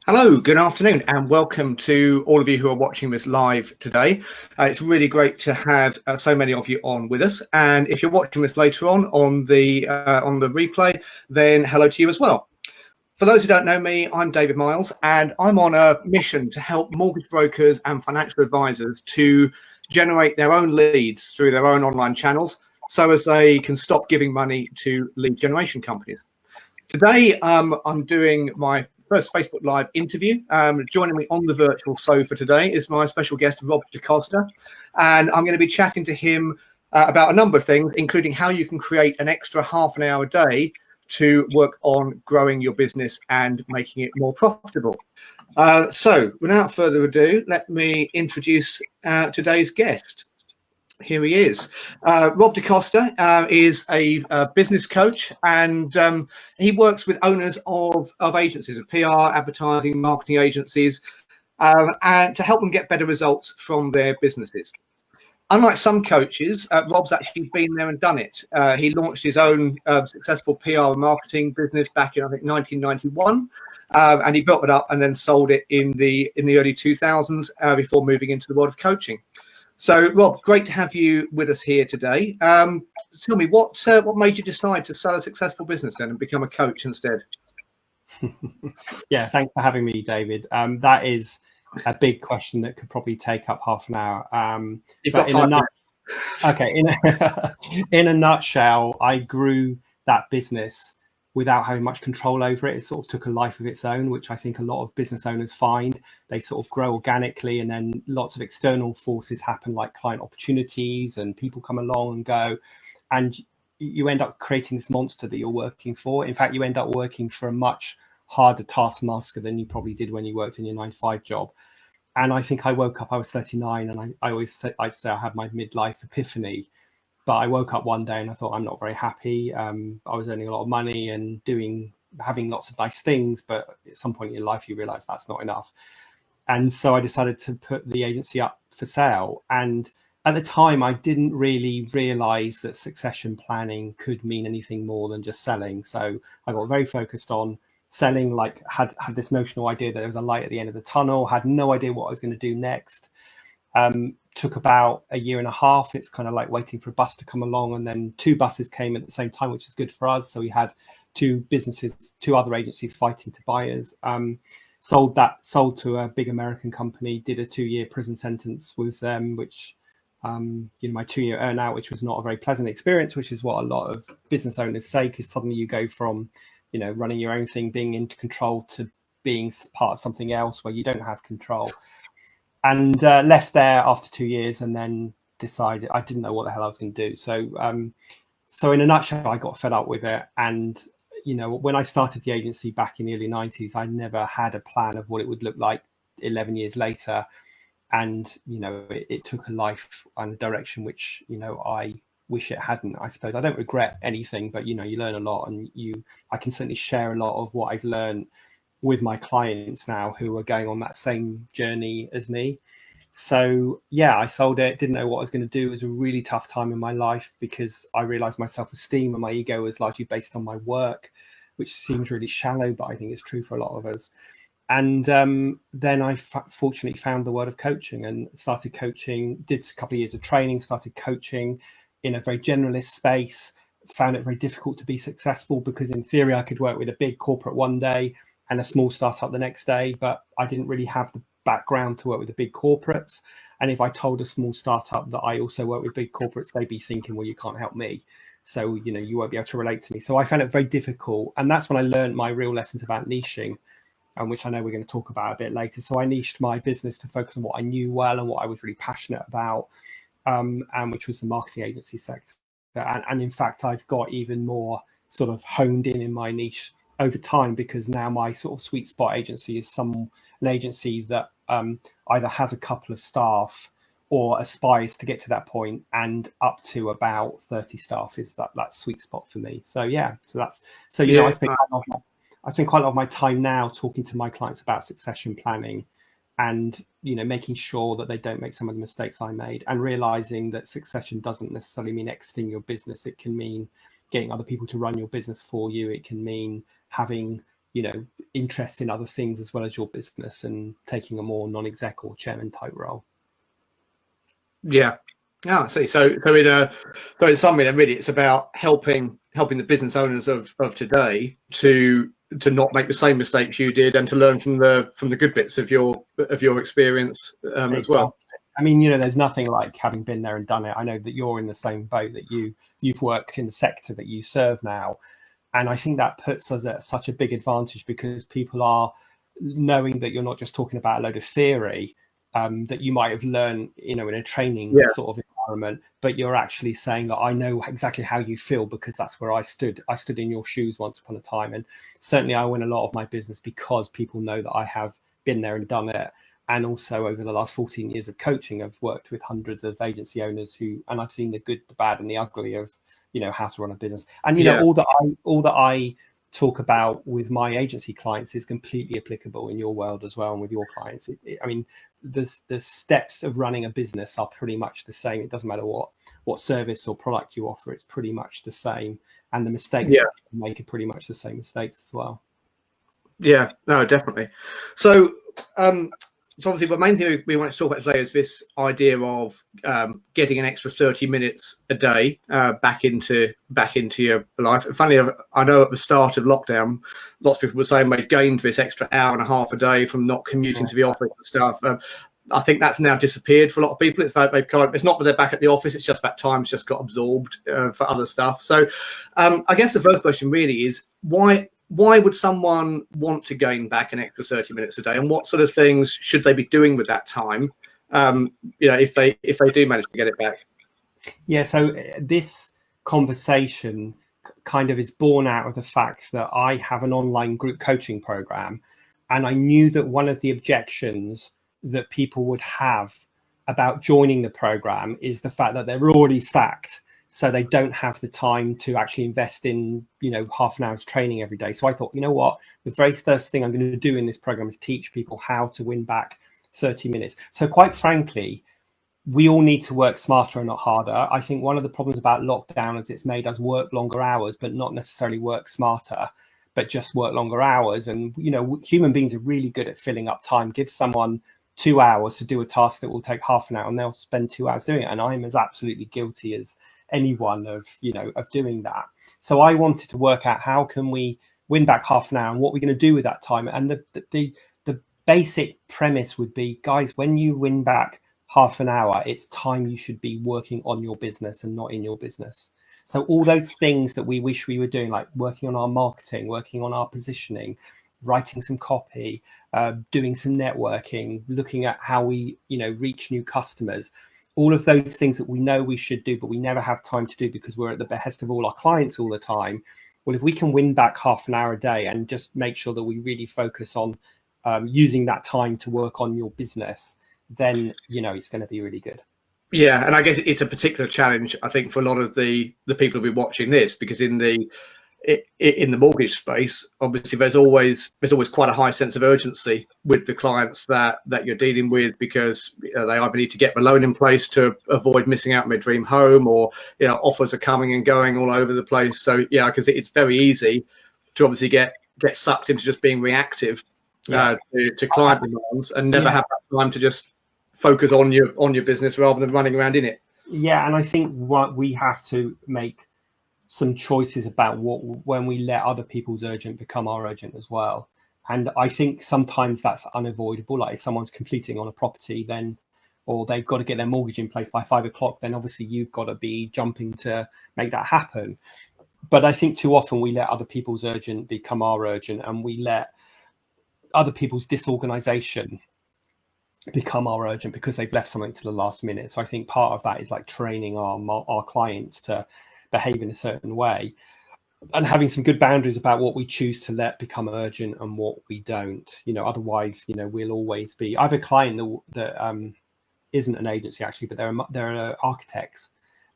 Hello, good afternoon, and welcome to all of you who are watching this live today. It's really great to have so many of you on with us. And if you're watching this later on the replay, then hello to you as well. For those who don't know me, I'm David Miles, and I'm on a mission to help mortgage brokers and financial advisors to generate their own leads through their own online channels, so as they can stop giving money to lead generation companies. Today, I'm doing my first Facebook Live interview. Joining me on the virtual sofa today is my special guest, Rob Costa, and I'm going to be chatting to him about a number of things, including how you can create an extra half an hour a day to work on growing your business and making it more profitable. So without further ado, let me introduce today's guest. Here he is. Rob Costa is a business coach, and he works with owners of agencies, of PR, advertising, marketing agencies, and to help them get better results from their businesses. Unlike some coaches, Rob's actually been there and done it. He launched his own successful PR and marketing business back in, I think, 1991, and he built it up and then sold it in the early 2000s before moving into the world of coaching. So, Rob, great to have you with us here today. Tell me, what made you decide to sell a successful business then and become a coach instead? Yeah, thanks for having me, David. That is a big question that could probably take up half an hour. You've got 5 minutes. Okay, in a nutshell, I grew that business without having much control over it. It sort of took a life of its own, which I think a lot of business owners find. They sort of grow organically, and then lots of external forces happen, like client opportunities, and people come along and go, and you end up creating this monster that you're working for. In fact, you end up working for a much harder taskmaster than you probably did when you worked in your 9-to-5 job. And I think I woke up, I was 39, and I'd say I had my midlife epiphany. But I woke up one day and I thought, I'm not very happy. I was earning a lot of money and having lots of nice things, but at some point in your life, you realize that's not enough. And so I decided to put the agency up for sale. And at the time, I didn't really realize that succession planning could mean anything more than just selling. So I got very focused on selling, like had this notional idea that there was a light at the end of the tunnel, had no idea what I was going to do next. Took about a year and a half. It's kind of like waiting for a bus to come along, and then 2 buses came at the same time, which is good for us. So we had 2 other agencies fighting to buy us. Sold to a big American company, did a 2-year prison sentence with them, which my 2-year earn out, which was not a very pleasant experience, which is what a lot of business owners say, because suddenly you go from running your own thing, being in control, to being part of something else where you don't have control. And left there after 2 years, and then decided I didn't know what the hell I was going to do. So in a nutshell, I got fed up with it. And when I started the agency back in the early 90s, I never had a plan of what it would look like 11 years later. And it took a life and a direction which I wish it hadn't. I suppose I don't regret anything, but you learn a lot, and I can certainly share a lot of what I've learned with my clients now who are going on that same journey as me. So yeah, I sold it, didn't know what I was going to do. It was a really tough time in my life because I realized my self-esteem and my ego was largely based on my work, which seems really shallow, but I think it's true for a lot of us. And then I fortunately found the world of coaching and started coaching, did a couple of years of training, started coaching in a very generalist space, found it very difficult to be successful because in theory I could work with a big corporate one day and a small startup the next day, but I didn't really have the background to work with the big corporates. And if I told a small startup that I also work with big corporates, they'd be thinking, well, you can't help me. So, you won't be able to relate to me. So I found it very difficult. And that's when I learned my real lessons about niching, which I know we're going to talk about a bit later. So I niched my business to focus on what I knew well and what I was really passionate about, and which was the marketing agency sector. And in fact, I've got even more sort of honed in my niche over time, because now my sort of sweet spot agency is an agency that either has a couple of staff or aspires to get to that point, and up to about 30 staff is that sweet spot for me. So yeah, I spend quite a lot of my time now talking to my clients about succession planning, and making sure that they don't make some of the mistakes I made, and realizing that succession doesn't necessarily mean exiting your business. It can mean getting other people to run your business for you. It can mean having interest in other things as well as your business and taking a more non-exec or chairman type role. Yeah. Yeah, I see. So in summary, then really it's about helping the business owners of today to not make the same mistakes you did, and to learn from the good bits of your experience as well. I mean, there's nothing like having been there and done it. I know that you're in the same boat, that you've worked in the sector that you serve now. And I think that puts us at such a big advantage, because people are knowing that you're not just talking about a load of theory that you might have learned, in a training sort of environment, but you're actually saying that I know exactly how you feel, because that's where I stood. I stood in your shoes once upon a time. And certainly I win a lot of my business because people know that I have been there and done it. And also over the last 14 years of coaching, I've worked with hundreds of agency owners and I've seen the good, the bad and the ugly of, how to run a business. And, all that I talk about with my agency clients is completely applicable in your world as well, and with your clients. I mean, the steps of running a business are pretty much the same. It doesn't matter what service or product you offer, it's pretty much the same. And the mistakes that people make are pretty much the same mistakes as well. Yeah, no, definitely. So obviously the main thing we want to talk about today is this idea of getting an extra 30 minutes a day back into your life. Funny, I know at the start of lockdown, lots of people were saying they'd gained this extra hour and a half a day from not commuting to the office and stuff. I think that's now disappeared for a lot of people. It's like it's not that they're back at the office, it's just that time's just got absorbed for other stuff. So I guess the first question really is, why would someone want to gain back an extra 30 minutes a day, and what sort of things should they be doing with that time, if they do manage to get it back? Yeah, so this conversation kind of is born out of the fact that I have an online group coaching program, and I knew that one of the objections that people would have about joining the program is the fact that they're already stacked. So they don't have the time to actually invest in, half an hour's training every day. So I thought, what, the very first thing I'm going to do in this program is teach people how to win back 30 minutes. So quite frankly, we all need to work smarter and not harder. I think one of the problems about lockdown is it's made us work longer hours, but not necessarily work smarter, but just work longer hours. And, human beings are really good at filling up time. Give someone 2 hours to do a task that will take half an hour, and they'll spend 2 hours doing it. And I'm as absolutely guilty as anyone of doing that. So I wanted to work out how can we win back half an hour and what we're going to do with that time. And the basic premise would be, guys, when you win back half an hour, it's time you should be working on your business and not in your business. So all those things that we wish we were doing, like working on our marketing, working on our positioning, writing some copy, doing some networking, looking at how we reach new customers, all of those things that we know we should do, but we never have time to do because we're at the behest of all our clients all the time. Well, if we can win back half an hour a day and just make sure that we really focus on using that time to work on your business, then, it's going to be really good. Yeah. And I guess it's a particular challenge, I think, for a lot of the people who'll be watching this, because in the mortgage space, obviously there's always quite a high sense of urgency with the clients that you're dealing with, because they either need to get the loan in place to avoid missing out on their dream home, or offers are coming and going all over the place. So because it's very easy to obviously get sucked into just being reactive to client demands, and never have that time to just focus on your business rather than running around in it. And I think what we have to make some choices about when we let other people's urgent become our urgent as well. And I think sometimes that's unavoidable. Like if someone's completing on a property, then, or they've got to get their mortgage in place by 5 o'clock, then obviously you've got to be jumping to make that happen. But I think too often we let other people's urgent become our urgent, and we let other people's disorganization become our urgent because they've left something to the last minute. So I think part of that is like training our clients to behave in a certain way, and having some good boundaries about what we choose to let become urgent and what we don't. Otherwise, we'll always be. I have a client that isn't an agency actually, but they're architects,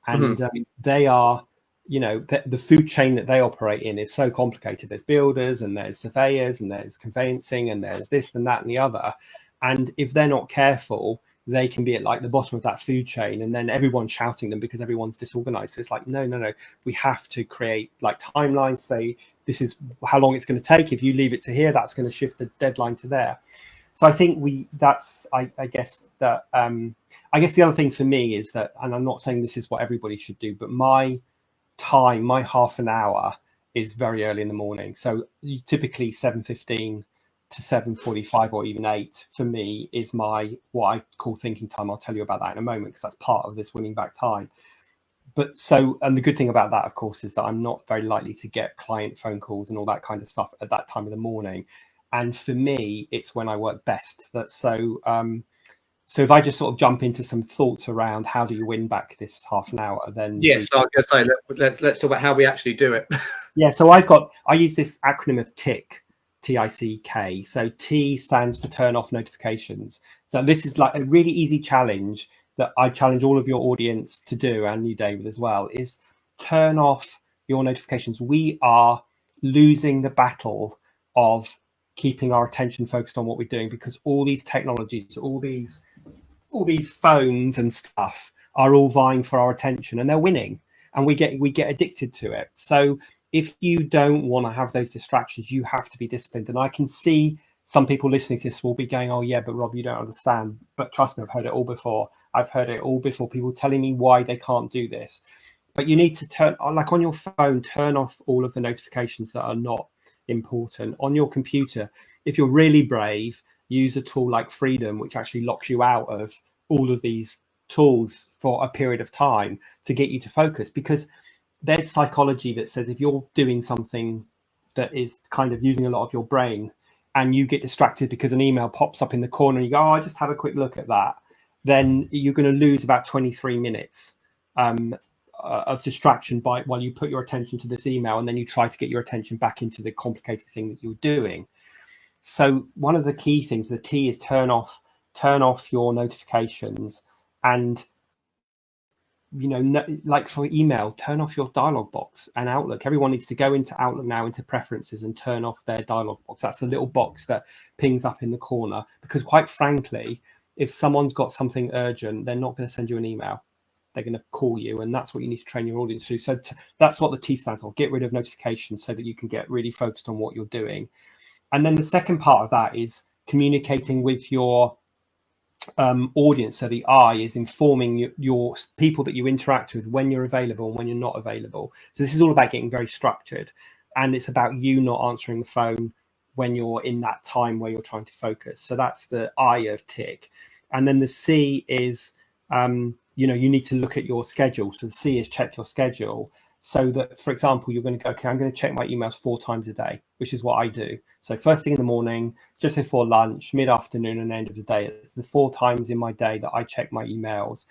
and they are. The food chain that they operate in is so complicated. There's builders and there's surveyors and there's conveyancing and there's this and that and the other. And if they're not careful, they can be at like the bottom of that food chain, and then everyone's shouting them because everyone's disorganized. So it's like, no, we have to create like timelines, say this is how long it's going to take. If you leave it to here, that's going to shift the deadline to there. So I think I guess the other thing for me is that, and I'm not saying this is what everybody should do, but my half an hour is very early in the morning. So typically 7:15 to 7:45 or even 8 for me is my what I call thinking time. I'll tell you about that in a moment because that's part of this winning back time. But and the good thing about that, of course, is that I'm not very likely to get client phone calls and all that kind of stuff at that time of the morning. And for me, it's when I work best. So if I just sort of jump into some thoughts around how do you win back this half an hour, then yes, I was going to say let's talk about how we actually do it. Yeah, so I use this acronym of TICK, TICK. So T stands for turn off notifications. So this is like a really easy challenge that I challenge all of your audience to do, and you, David, as well, is turn off your notifications. We are losing the battle of keeping our attention focused on what we're doing because all these technologies, all these phones and stuff are all vying for our attention, and they're winning, and we get addicted to it. So if you don't want to have those distractions, you have to be disciplined. And I can see some people listening to this will be going, oh yeah, but Rob, you don't understand. But trust me, I've heard it all before. People telling me why they can't do this. But you need to turn, like on your phone, turn off all of the notifications that are not important. On your computer, if you're really brave, use a tool like Freedom, which actually locks you out of all of these tools for a period of time to get you to focus. Because there's psychology that says if you're doing something that is kind of using a lot of your brain and you get distracted because an email pops up in the corner and you go, oh, I just have a quick look at that, then you're going to lose about 23 minutes of distraction while you put your attention to this email, and then you try to get your attention back into the complicated thing that you're doing. So one of the key things, the T, is turn off your notifications. And like for email, turn off your dialog box and Outlook. Everyone needs to go into Outlook now, into preferences, and turn off their dialog box. That's the little box that pings up in the corner, because quite frankly, if someone's got something urgent, they're not going to send you an email. They're going to call you, and that's what you need to train your audience to do. So that's what the T stands for. Get rid of notifications so that you can get really focused on what you're doing. And then the second part of that is communicating with your audience. So the I is informing your people that you interact with when you're available and when you're not available. So this is all about getting very structured, and it's about you not answering the phone when you're in that time where you're trying to focus. So that's the I of TICK. And then the C is you need to look at your schedule. So the C is check your schedule, so that, for example, you're going to go, okay, I'm going to check my emails 4 times a day, which is what I do. So first thing in the morning, just before lunch, mid-afternoon, and end of the day. It's the 4 times in my day that I check my emails.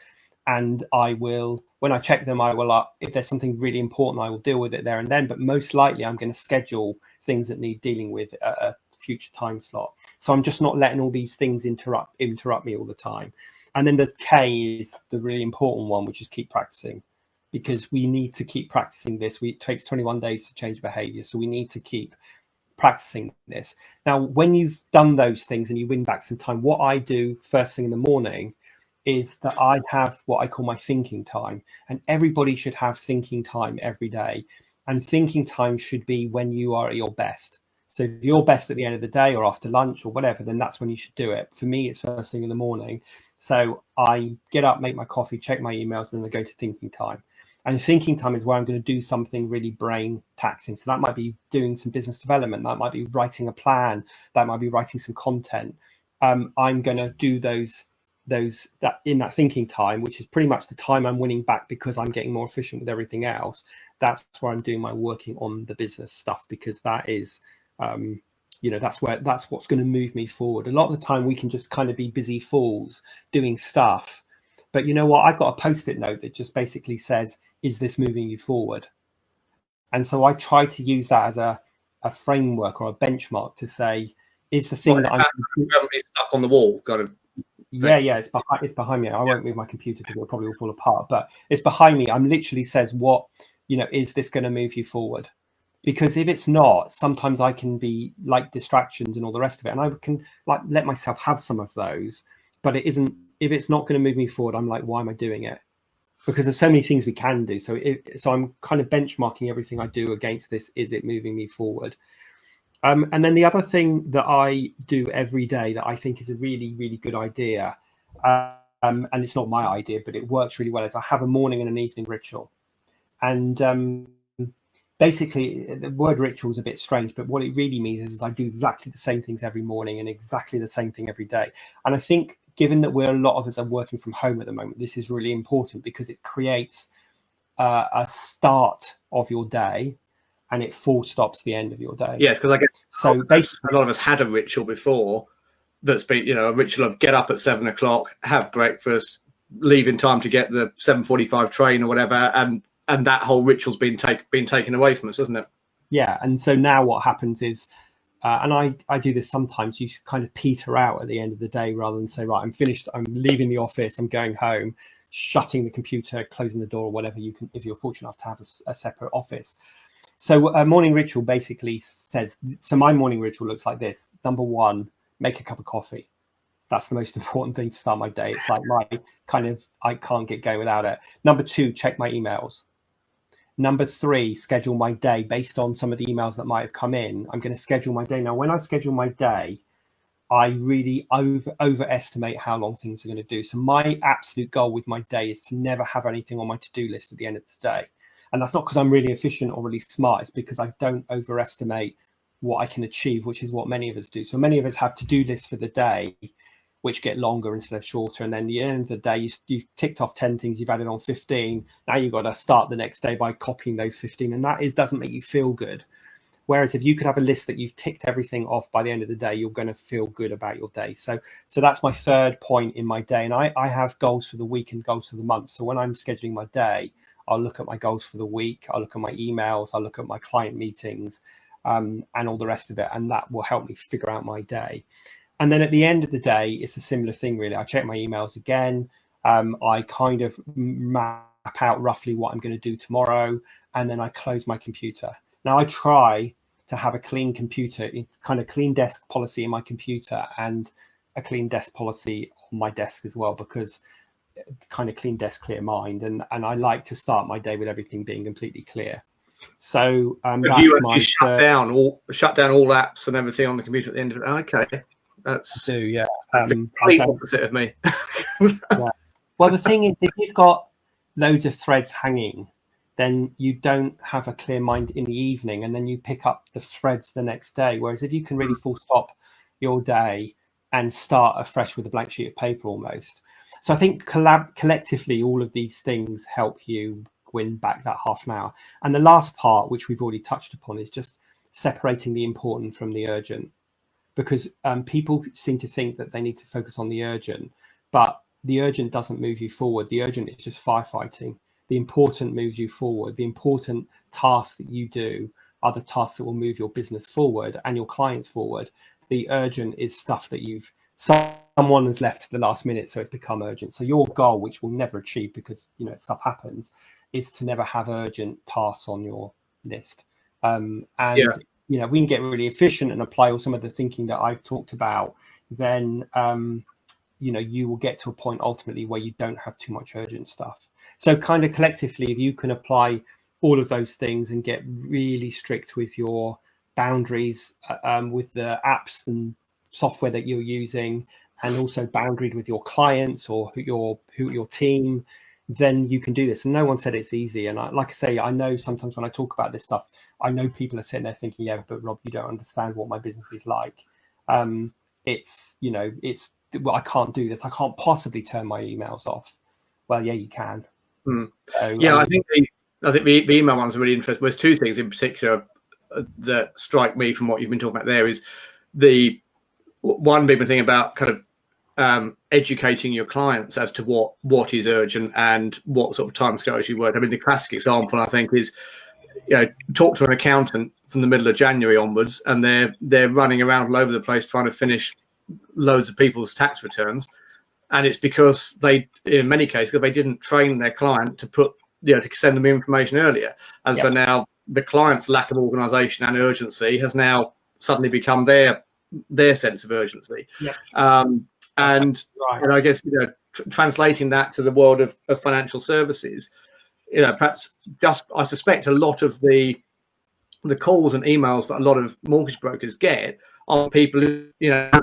And I will, when I check them, I will, if there's something really important, I will deal with it there and then. But most likely, I'm going to schedule things that need dealing with at a future time slot. So I'm just not letting all these things interrupt me all the time. And then the K is the really important one, which is keep practicing. Because we need to keep practicing this. It takes 21 days to change behavior. So we need to keep practicing this. Now, when you've done those things and you win back some time, what I do first thing in the morning is that I have what I call my thinking time. And everybody should have thinking time every day. And thinking time should be when you are at your best. So if you're best at the end of the day or after lunch or whatever, then that's when you should do it. For me, it's first thing in the morning. So I get up, make my coffee, check my emails, and then I go to thinking time. And thinking time is where I'm going to do something really brain taxing. So that might be doing some business development. That might be writing a plan. That might be writing some content. I'm going to do those that in that thinking time, which is pretty much the time I'm winning back because I'm getting more efficient with everything else. That's where I'm doing my working on the business stuff, because that is, that's what's going to move me forward. A lot of the time we can just kind of be busy fools doing stuff. But you know what? I've got a Post-it note that just basically says, is this moving you forward? And so I try to use that as a framework or a benchmark to say, is the thing that I'm stuck on the wall kind of thing. Yeah, it's behind me. I won't move my computer because it'll probably all fall apart, but it's behind me. I'm literally says, what, is this going to move you forward? Because if it's not, sometimes I can be like distractions and all the rest of it, and I can like let myself have some of those, but it isn't if it's not going to move me forward, I'm like, why am I doing it? Because there's so many things we can do. So I'm kind of benchmarking everything I do against this. Is it moving me forward? And then the other thing that I do every day that I think is a really, really good idea, and it's not my idea, but it works really well, is I have a morning and an evening ritual. And basically, the word ritual is a bit strange, but what it really means is I do exactly the same things every morning and exactly the same thing every day. And I think, given that a lot of us are working from home at the moment, this is really important because it creates a start of your day and it full stops the end of your day. Yes, because I guess so basically a lot of us had a ritual before that's been, a ritual of get up at 7 o'clock, have breakfast, leave in time to get the 7:45 train or whatever, and that whole ritual's been taken away from us, hasn't it? Yeah, and so now what happens is, and I do this sometimes, you kind of peter out at the end of the day rather than say, right, I'm finished, I'm leaving the office, I'm going home, shutting the computer, closing the door, or whatever you can, if you're fortunate enough to have a separate office. So a morning ritual basically says, so my morning ritual looks like this. Number one, make a cup of coffee. That's the most important thing to start my day. It's like I can't get going without it. Number two, check my emails. Number three, schedule my day based on some of the emails that might have come in. I'm going to schedule my day. Now, when I schedule my day, I really overestimate how long things are going to do. So my absolute goal with my day is to never have anything on my to-do list at the end of the day. And that's not because I'm really efficient or really smart. It's because I don't overestimate what I can achieve, which is what many of us do. So many of us have to-do lists for the day, which get longer instead of shorter. And then at the end of the day, you've ticked off 10 things, you've added on 15. Now you've got to start the next day by copying those 15. And that doesn't make you feel good. Whereas if you could have a list that you've ticked everything off by the end of the day, you're going to feel good about your day. So that's my third point in my day. And I have goals for the week and goals for the month. So when I'm scheduling my day, I'll look at my goals for the week. I'll look at my emails. I'll look at my client meetings and all the rest of it. And that will help me figure out my day. And then at the end of the day, it's a similar thing, really. I check my emails again. I kind of map out roughly what I'm going to do tomorrow. And then I close my computer. Now, I try to have a clean computer, kind of clean desk policy in my computer and a clean desk policy on my desk as well, because kind of clean desk, clear mind. And I like to start my day with everything being completely clear. So that's you my shut down all apps and everything on the computer at the end of it. Okay. That's yeah. That's the complete opposite of me. Yeah. Well, the thing is, if you've got loads of threads hanging, then you don't have a clear mind in the evening, and then you pick up the threads the next day. Whereas if you can really full stop your day and start afresh with a blank sheet of paper almost. So I think collectively, all of these things help you win back that half an hour. And the last part, which we've already touched upon, is just separating the important from the urgent. Because people seem to think that they need to focus on the urgent, but the urgent doesn't move you forward. The urgent is just firefighting. The important moves you forward. The important tasks that you do are the tasks that will move your business forward and your clients forward. The urgent is stuff that someone has left to the last minute, so it's become urgent. So your goal, which we'll never achieve because stuff happens, is to never have urgent tasks on your list. If we can get really efficient and apply all some of the thinking that I've talked about, then you will get to a point ultimately where you don't have too much urgent stuff. So kind of collectively, if you can apply all of those things and get really strict with your boundaries, with the apps and software that you're using, and also boundaried with your clients or your team, then you can do this. And no one said it's easy. And like I say, I know sometimes when I talk about this stuff, I know people are sitting there thinking, yeah, but Rob, you don't understand what my business is like. Well, I can't do this. I can't possibly turn my emails off. Well, yeah, you can. So, I think the email ones are really interesting. There's two things in particular that strike me from what you've been talking about there. Is the one big thing about kind of educating your clients as to what is urgent and what sort of timescales you work. I mean, the classic example I think is, talk to an accountant from the middle of January onwards, and they're running around all over the place trying to finish loads of people's tax returns, and it's because in many cases, they didn't train their client to to send them information earlier, and so now the client's lack of organisation and urgency has now suddenly become their sense of urgency. And I guess translating that to the world of financial services, perhaps just, I suspect a lot of the calls and emails that a lot of mortgage brokers get are people who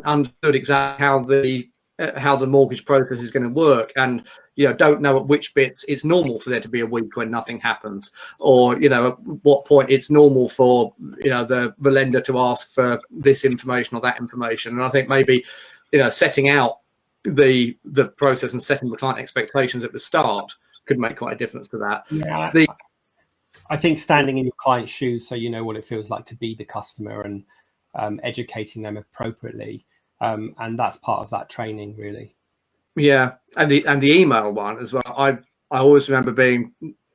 understood exactly how the mortgage process is going to work, and don't know at which bits it's normal for there to be a week when nothing happens, or at what point it's normal for the lender to ask for this information or that information. And I think maybe setting out the process and setting the client expectations at the start could make quite a difference to that. Yeah, I think standing in your client's shoes, so you know what it feels like to be the customer, and educating them appropriately, and that's part of that training, really. Yeah, and the email one as well. I always remember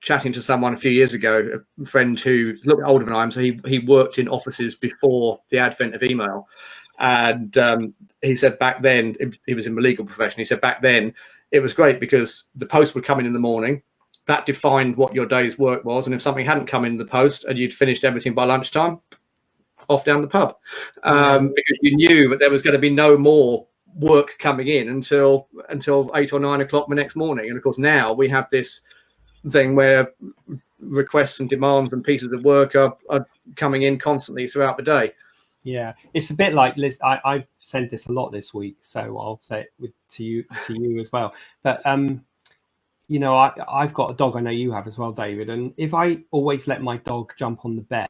chatting to someone a few years ago, a friend who's a little bit older than I am, so he worked in offices before the advent of email, and he said back then, he was in the legal profession, he said back then it was great because the post would come in the morning. That defined what your day's work was, and if something hadn't come in the post and you'd finished everything by lunchtime, off down the pub, because you knew that there was going to be no more work coming in until 8 or 9 o'clock the next morning. And of course now we have this thing where requests and demands and pieces of work are coming in constantly throughout the day. Yeah, it's a bit like Liz. I've said this a lot this week, so I'll say it to you as well. But I've got a dog. I know you have as well, David. And if I always let my dog jump on the bed,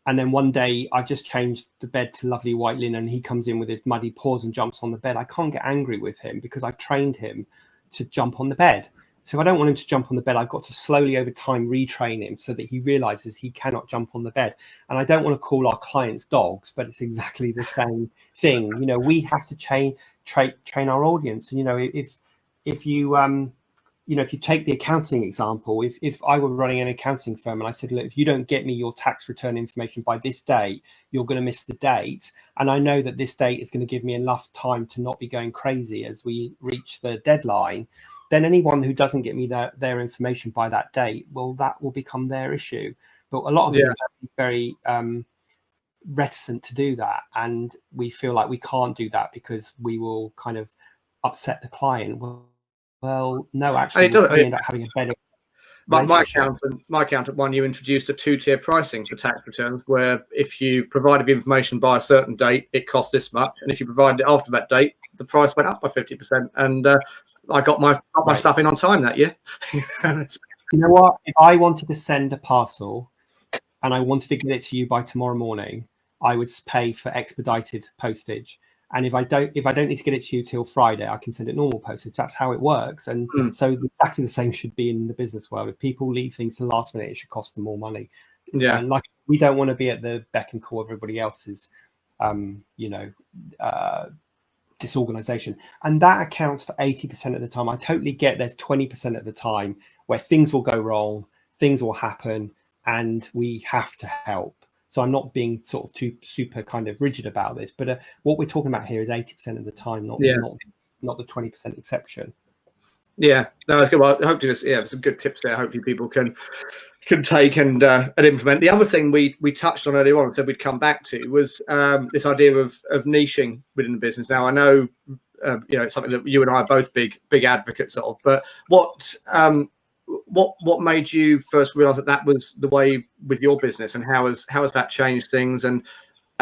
and then one day I've just changed the bed to lovely white linen, and he comes in with his muddy paws and jumps on the bed, I can't get angry with him because I've trained him to jump on the bed. So if I don't want him to jump on the bed, I've got to slowly over time retrain him so that he realizes he cannot jump on the bed. And I don't want to call our clients dogs, but it's exactly the same thing. We have to train our audience. And if you take the accounting example, if I were running an accounting firm and I said, look, if you don't get me your tax return information by this date, you're going to miss the date. And I know that this date is going to give me enough time to not be going crazy as we reach the deadline, then anyone who doesn't get me their information by that date, well, that will become their issue. But a lot of them are very reticent to do that. And we feel like we can't do that because we will kind of upset the client. Well, no, actually, we end up having a better. My accountant one year introduced a 2-tier pricing for tax returns, where if you provided the information by a certain date, it cost this much, and if you provided it after that date, the price went up by 50%. And I got my stuff in on time that year. You know what? If I wanted to send a parcel and I wanted to get it to you by tomorrow morning, I would pay for expedited postage. And if I don't need to get it to you till Friday, I can send it normal postage. That's how it works. And so exactly the same should be in the business world. If people leave things to the last minute, it should cost them more money. Yeah. And like, we don't want to be at the beck and call of everybody else's, disorganization. And that accounts for 80% of the time. I totally get there's 20% of the time where things will go wrong, things will happen, and we have to help. So I'm not being sort of too super kind of rigid about this, but what we're talking about here is 80% of the time, not the 20% exception. Yeah, no, that's good. Well, hopefully, some good tips there. Hopefully, people can take and implement. The other thing we touched on earlier on and said we'd come back to was this idea of niching within the business. Now, I know it's something that you and I are both big advocates of. But what made you first realise that was the way with your business, and how has that changed things? And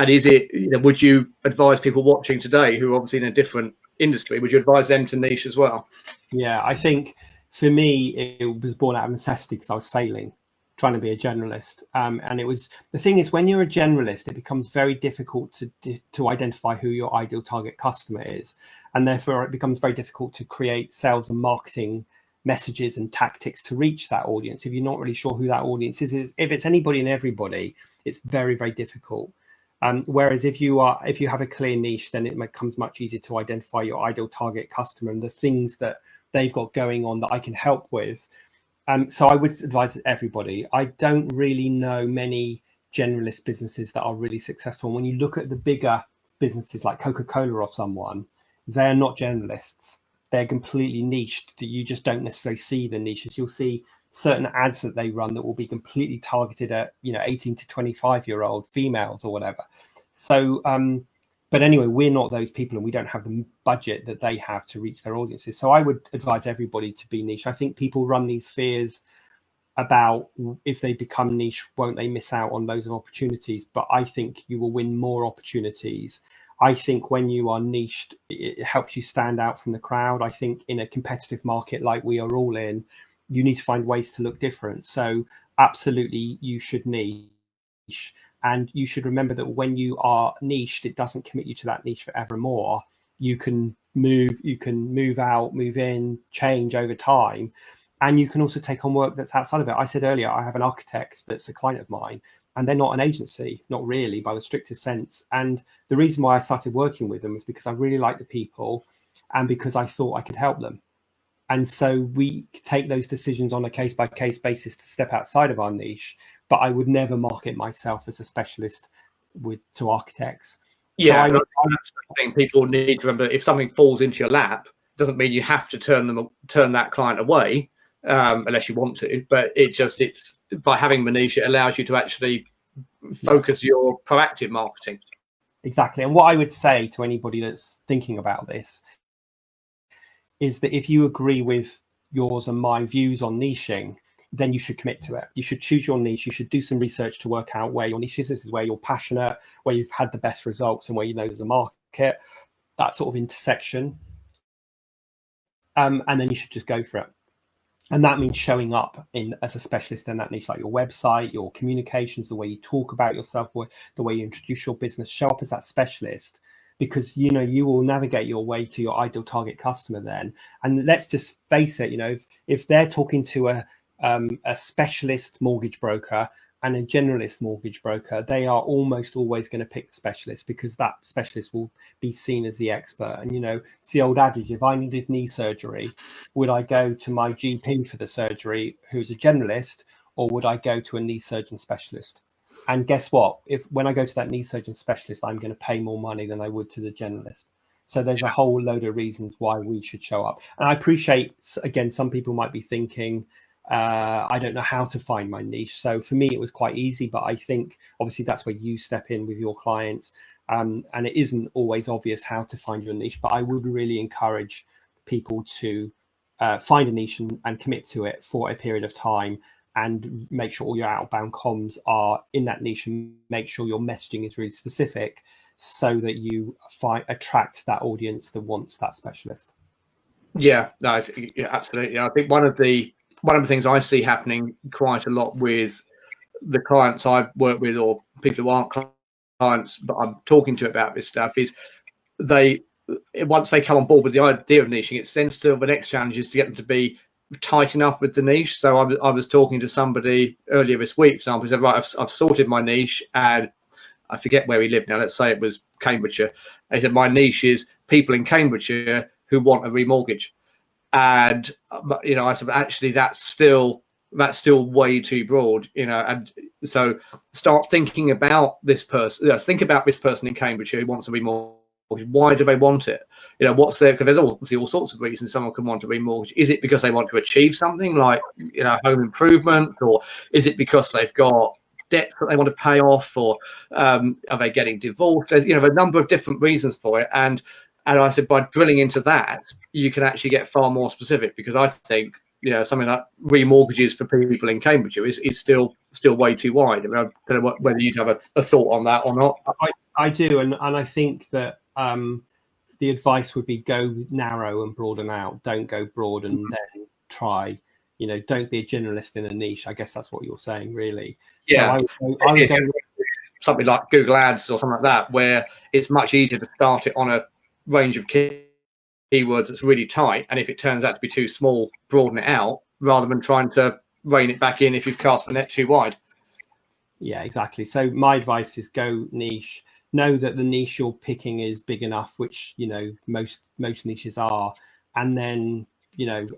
is it, would you advise people watching today who are obviously in a different industry, would you advise them to niche as well? Yeah, I think for me, it was born out of necessity because I was failing, trying to be a generalist. And it was, the thing is, when you're a generalist, it becomes very difficult to identify who your ideal target customer is. And therefore, it becomes very difficult to create sales and marketing messages and tactics to reach that audience. If you're not really sure who that audience is, if it's anybody and everybody, it's very, very difficult. Whereas if you have a clear niche, then it becomes much easier to identify your ideal target customer and the things that they've got going on that I can help with. So I would advise everybody. I don't really know many generalist businesses that are really successful. When you look at the bigger businesses like Coca-Cola or someone, they're not generalists. They're completely niched. You just don't necessarily see the niches. You'll see certain ads that they run that will be completely targeted at 18 to 25-year-old females or whatever. So But anyway, we're not those people, and we don't have the budget that they have to reach their audiences. So I would advise everybody to be niche. I think people run these fears about if they become niche, won't they miss out on loads of opportunities? But I think you will win more opportunities. I think when you are niched, it helps you stand out from the crowd. I think in a competitive market like we are all in, you need to find ways to look different. So absolutely, you should niche. And you should remember that when you are niched, it doesn't commit you to that niche forevermore. You can move out, move in, change over time. And you can also take on work that's outside of it. I said earlier, I have an architect that's a client of mine, and they're not an agency, not really by the strictest sense. And the reason why I started working with them is because I really like the people and because I thought I could help them. And so we take those decisions on a case by case basis to step outside of our niche, but I would never market myself as a specialist to architects. Yeah, So that's the thing people need to remember. If something falls into your lap, doesn't mean you have to turn that client away, unless you want to. But it's by having niche, it allows you to actually focus your proactive marketing. Exactly. And what I would say to anybody that's thinking about this is that if you agree with yours and my views on niching, then you should commit to it. You should choose your niche. You should do some research to work out where your niche is. This is where you're passionate, where you've had the best results, and where you know there's a market, that sort of intersection. And then you should just go for it. And that means showing up as a specialist in that niche, like your website, your communications, the way you talk about yourself, the way you introduce your business. Show up as that specialist, because you will navigate your way to your ideal target customer then. And let's just face it, if they're talking to a specialist mortgage broker and a generalist mortgage broker, they are almost always going to pick the specialist, because that specialist will be seen as the expert. And it's the old adage, if I needed knee surgery, would I go to my GP for the surgery who's a generalist, or would I go to a knee surgeon specialist? And guess what? When I go to that knee surgeon specialist, I'm going to pay more money than I would to the generalist. So there's a whole load of reasons why we should show up. And I appreciate, again, some people might be thinking, I don't know how to find my niche. So for me, it was quite easy, but I think obviously that's where you step in with your clients. And it isn't always obvious how to find your niche, but I would really encourage people to find a niche and commit to it for a period of time, and make sure all your outbound comms are in that niche, and make sure your messaging is really specific so that you attract that audience that wants that specialist. Yeah, no, yeah, absolutely. I think one of the things I see happening quite a lot with the clients I work with, or people who aren't clients but I'm talking to about this stuff, is once they come on board with the idea of niching, it then still the next challenge is to get them to be tight enough with the niche. So I was talking to somebody earlier this week, for example, who said, right, I've sorted my niche, and I forget where he lived now. Let's say it was Cambridgeshire. And he said, my niche is people in Cambridgeshire who want a remortgage. And I said, actually, that's still way too broad, and so start thinking about this person. Think about this person in Cambridgeshire who wants a remortgage. Why do they want it? What's there? Because there's obviously all sorts of reasons someone can want a remortgage. Is it because they want to achieve something like home improvement, or is it because they've got debt that they want to pay off, or are they getting divorced? There's a number of different reasons for it, and I said, by drilling into that, you can actually get far more specific, because I think something like remortgages for people in Cambridgeshire is still way too wide. I mean, I don't know whether you'd have a thought on that or not. I do, and I think that the advice would be go narrow and broaden out. Don't go broad and then try. Don't be a generalist in a niche. I guess that's what you're saying, really. Yeah. So I would go something like Google Ads or something like that, where it's much easier to start it on a range of keywords that's really tight, and if it turns out to be too small, broaden it out, rather than trying to rein it back in if you've cast the net too wide. Yeah, exactly. So my advice is go niche. Know that the niche you're picking is big enough, which most niches are, and then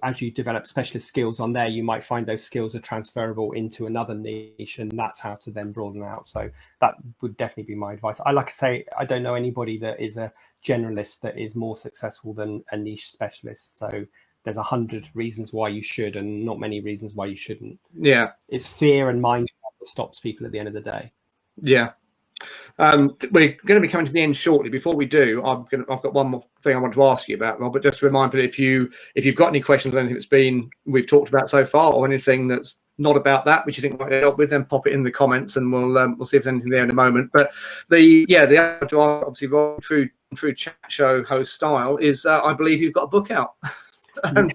as you develop specialist skills on there, you might find those skills are transferable into another niche, and that's how to then broaden out. So that would definitely be my advice. Like I say, I don't know anybody that is a generalist that is more successful than a niche specialist. So there's 100 reasons why you should, and not many reasons why you shouldn't. Yeah, it's fear and mind that stops people at the end of the day. Yeah. We're going to be coming to the end shortly. Before we do, I've got one more thing I want to ask you about, Rob. But just to remind people, if you've got any questions on anything we've talked about so far, or anything that's not about that, which you think might help with, then pop it in the comments, and we'll see if there's anything there in a moment. But the other to ask, obviously, Rob, true chat show host style is, I believe you've got a book out.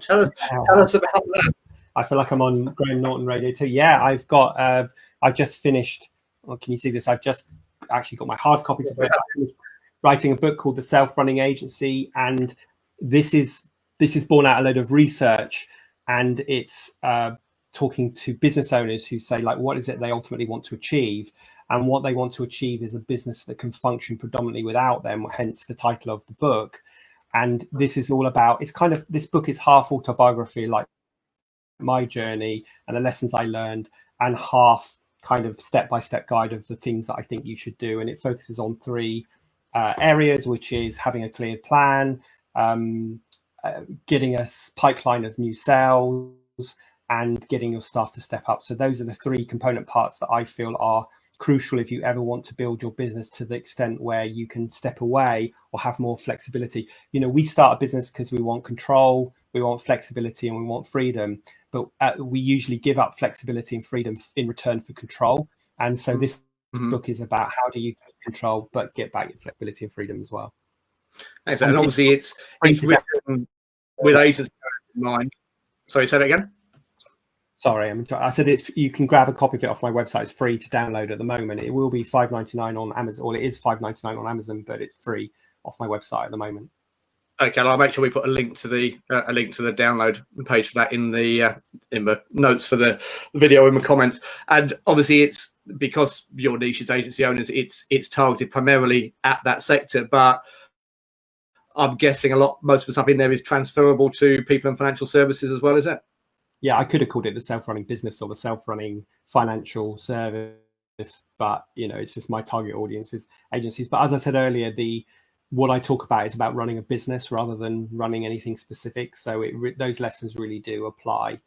Tell us about that. I feel like I'm on Graham Norton Radio too. Yeah, I've just finished. Well, can you see this? I've just actually got my hard copies of it. I'm writing a book called The Self-Running Agency, and this is born out a load of research, and it's talking to business owners who say, like, what is it they ultimately want to achieve, and what they want to achieve is a business that can function predominantly without them, hence the title of the book. And this is all about, this book is half autobiography, like my journey and the lessons I learned, and half kind of step-by-step guide of the things that I think you should do. And it focuses on three areas, which is having a clear plan, getting a pipeline of new sales, and getting your staff to step up. So those are the three component parts that I feel are crucial if you ever want to build your business to the extent where you can step away or have more flexibility. You know, we start a business because we want control, we want flexibility, and we want freedom. But we usually give up flexibility and freedom in return for control. And so this book is about how do you control but get back your flexibility and freedom as well. Excellent. And obviously it's written with agents in mind. Sorry, say that again. Sorry, I said you can grab a copy of it off my website. It's free to download at the moment. It will be $5.99 on Amazon, or it is $5.99 on Amazon, but it's free off my website at the moment. Okay, I'll make sure we put a link to the download page for that in the notes for the video in the comments. And obviously, it's because your niche is agency owners, it's targeted primarily at that sector. But I'm guessing most of the stuff in there is transferable to people in financial services as well, is it? Yeah, I could have called it the self-running business or the self-running financial service, but it's just my target audience is agencies. But as I said earlier, what I talk about is about running a business rather than running anything specific. So those lessons really do apply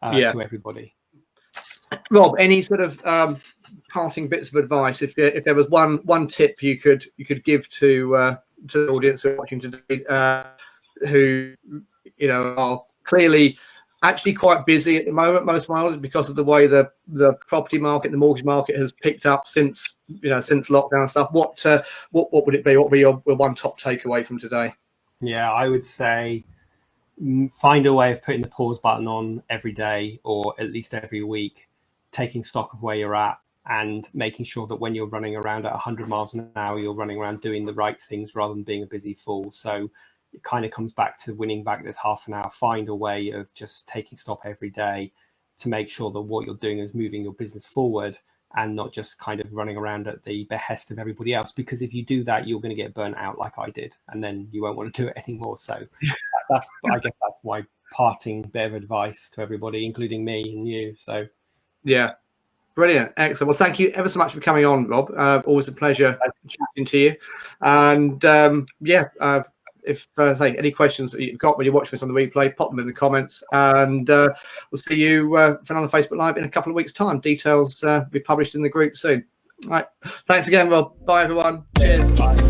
to everybody. Rob, any sort of parting bits of advice? If there was one tip you could give to the audience who are watching today, who are clearly actually quite busy at the moment, most miles, because of the way the property market, the mortgage market has picked up since lockdown and stuff. What would it be? What would be your one top takeaway from today? Yeah, I would say find a way of putting the pause button on every day, or at least every week, taking stock of where you're at and making sure that when you're running around at 100 miles an hour, you're running around doing the right things rather than being a busy fool. So it kind of comes back to winning back this half an hour. Find a way of just taking stock every day to make sure that what you're doing is moving your business forward and not just kind of running around at the behest of everybody else. Because if you do that, you're going to get burnt out like I did, and then you won't want to do it anymore. So I guess that's my parting bit of advice to everybody, including me and you. So yeah. Brilliant. Excellent. Well, thank you ever so much for coming on, Rob. Always a pleasure chatting to you. And if any questions that you've got when you're watching this on the replay, pop them in the comments, and we'll see you for another Facebook Live in a couple of weeks' time. Details will be published in the group soon. All right. Thanks again, Rob. Bye, everyone. Cheers. Bye.